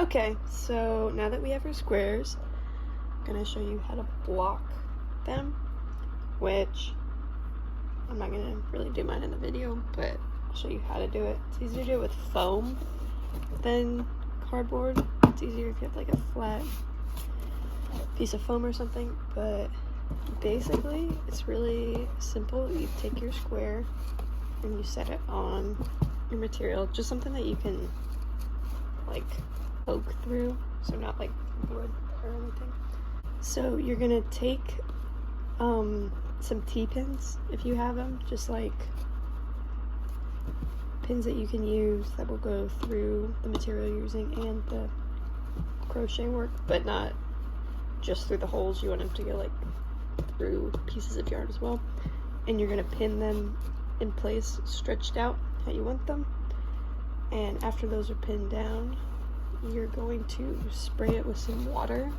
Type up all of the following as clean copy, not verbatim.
Okay, so now that we have our squares, I'm gonna show you how to block them, which I'm not gonna really do mine in the video, but I'll show you how to do it. It's easier to do it with foam than cardboard. It's easier if you have like a flat piece of foam or something, but basically it's really simple. You take your square and you set it on your material, just something that you can like poke through, so not like wood or anything. So you're gonna take some T-pins if you have them, just like pins that you can use that will go through the material you're using and the crochet work, but not just through the holes. You want them to go like through pieces of yarn as well, and you're gonna pin them in place, stretched out how you want them. And after those are pinned down, you're going to spray it with some water,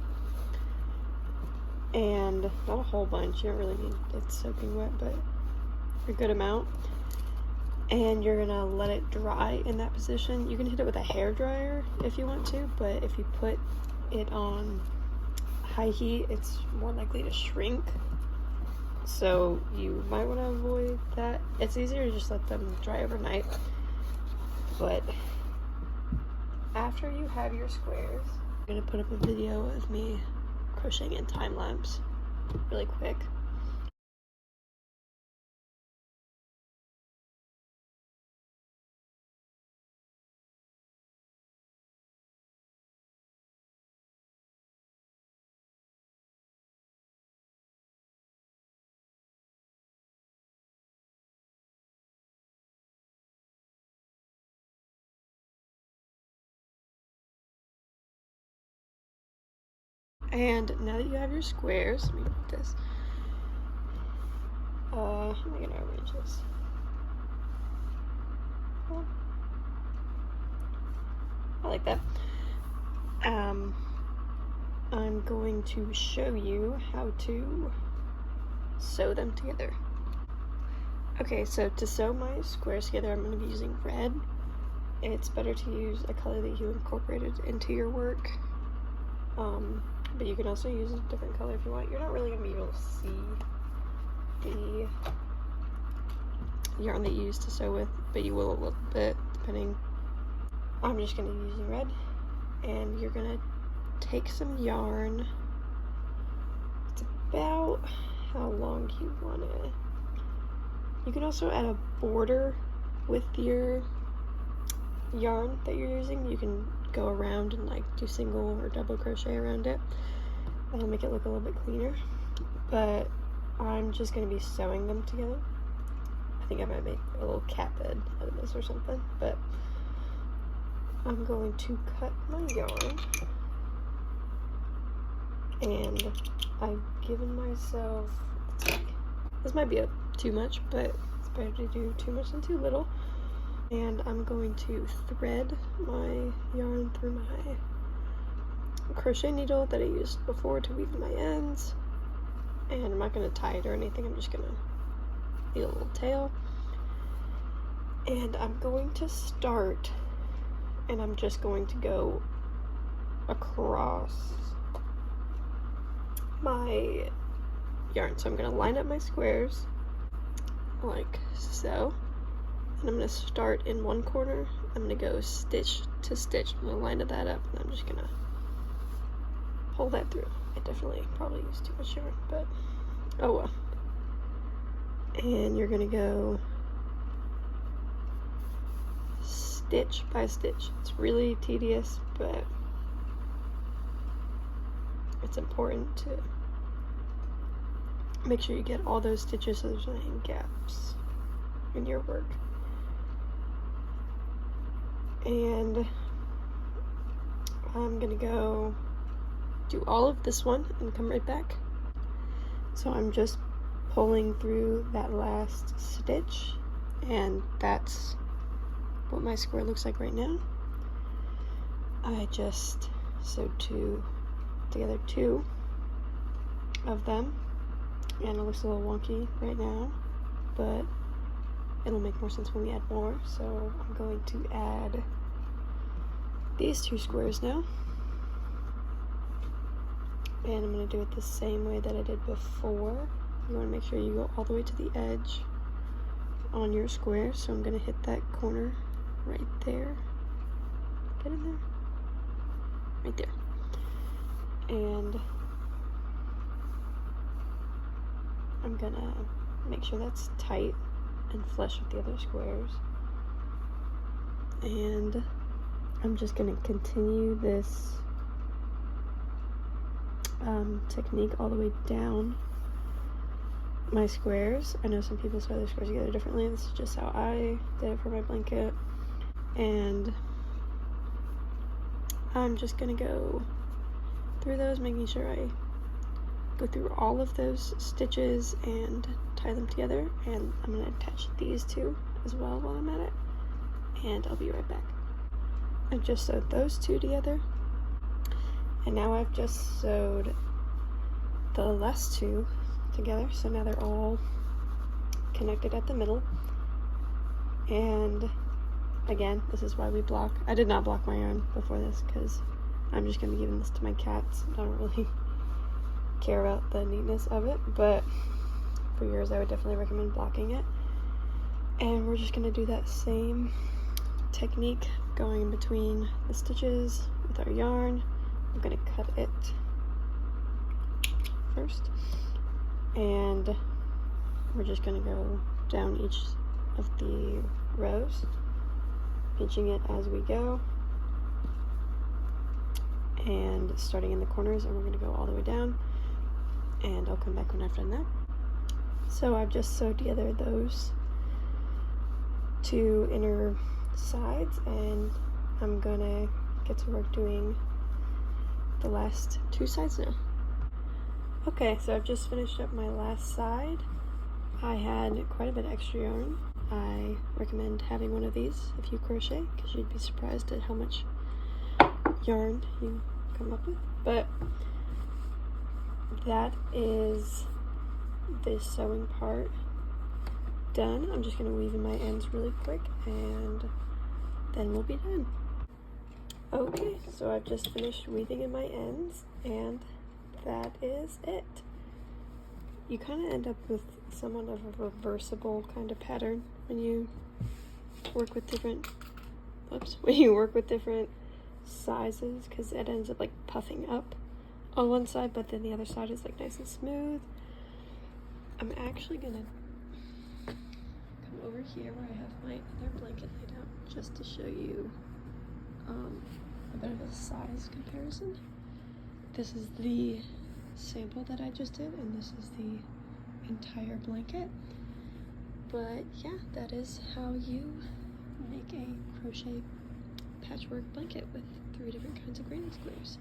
and not a whole bunch, you don't really need it soaking wet, but a good amount. And you're gonna let it dry in that position. You can hit it with a hair dryer if you want to, but if you put it on high heat, it's more likely to shrink, so you might want to avoid that. It's easier to just let them dry overnight. But after you have your squares, I'm gonna put up a video of me crocheting in time lapse really quick. And now that you have your squares, let me put this. How am I gonna arrange this? Oh, I like that. I'm going to show you how to sew them together. Okay, so to sew my squares together, I'm going to be using red. It's better to use a color that you incorporated into your work, but you can also use a different color if you want. You're not really going to be able to see the yarn that you used to sew with, but you will a little bit, depending. I'm just going to be using red, and you're going to take some yarn. It's about how long you want it. You can also add a border with your yarn that you're using. You can go around and like do single or double crochet around it. That'll make it look a little bit cleaner. But I'm just going to be sewing them together. I think I might make a little cat bed out of this or something, but I'm going to cut my yarn, and I've given myself, this might be too much, but it's better to do too much than too little. And I'm going to thread my yarn through my crochet needle that I used before to weave my ends, and I'm not going to tie it or anything. I'm just going to need a little tail, and I'm going to start, and I'm just going to go across my yarn. So I'm going to line up my squares like so, and I'm going to start in one corner. I'm going to go stitch to stitch. I'm going to line that up, and I'm just going to pull that through. I definitely probably used too much yarn, but oh well. And you're going to go stitch by stitch. It's really tedious, but it's important to make sure you get all those stitches so there's no gaps in your work. And I'm gonna go do all of this one and come right back. So I'm just pulling through that last stitch, and that's what my square looks like right now. I just sewed together two of them, and it looks a little wonky right now, but it'll make more sense when we add more. So I'm going to add these 2 squares now. And I'm going to do it the same way that I did before. You want to make sure you go all the way to the edge on your square. So I'm going to hit that corner right there. Get in there. Right there. And I'm going to make sure that's tight and flush with the other squares. And I'm just going to continue this technique all the way down my squares. I know some people sew their squares together differently. This is just how I did it for my blanket. And I'm just going to go through those, making sure I go through all of those stitches and tie them together. And I'm going to attach these 2 as well while I'm at it. And I'll be right back. I've just sewed those 2 together. And now I've just sewed the last 2 together. So now they're all connected at the middle. And again, this is why we block. I did not block my yarn before this because I'm just going to be giving this to my cats. I don't really care about the neatness of it, but for yours I would definitely recommend blocking it. And we're just going to do that same technique going in between the stitches with our yarn. I'm going to cut it first, and we're just going to go down each of the rows, pinching it as we go, and starting in the corners, and we're going to go all the way down, and I'll come back when I've done that. So I've just sewed together those 2 inner sides, and I'm gonna get to work doing the last 2 sides now. Okay, so I've just finished up my last side. I had quite a bit of extra yarn. I recommend having one of these if you crochet, because you'd be surprised at how much yarn you come up with. But that is the sewing part done. I'm just going to weave in my ends really quick, and then we'll be done. Okay, so I've just finished weaving in my ends, and that is it. You kind of end up with somewhat of a reversible kind of pattern when you work with different sizes, because it ends up like puffing up on one side, but then the other side is like nice and smooth. I'm actually gonna come over here where I have my other blanket laid out just to show you a bit of a size comparison. This is the sample that I just did, and this is the entire blanket. But yeah, that is how you make a crochet patchwork blanket with 3 different kinds of granny squares.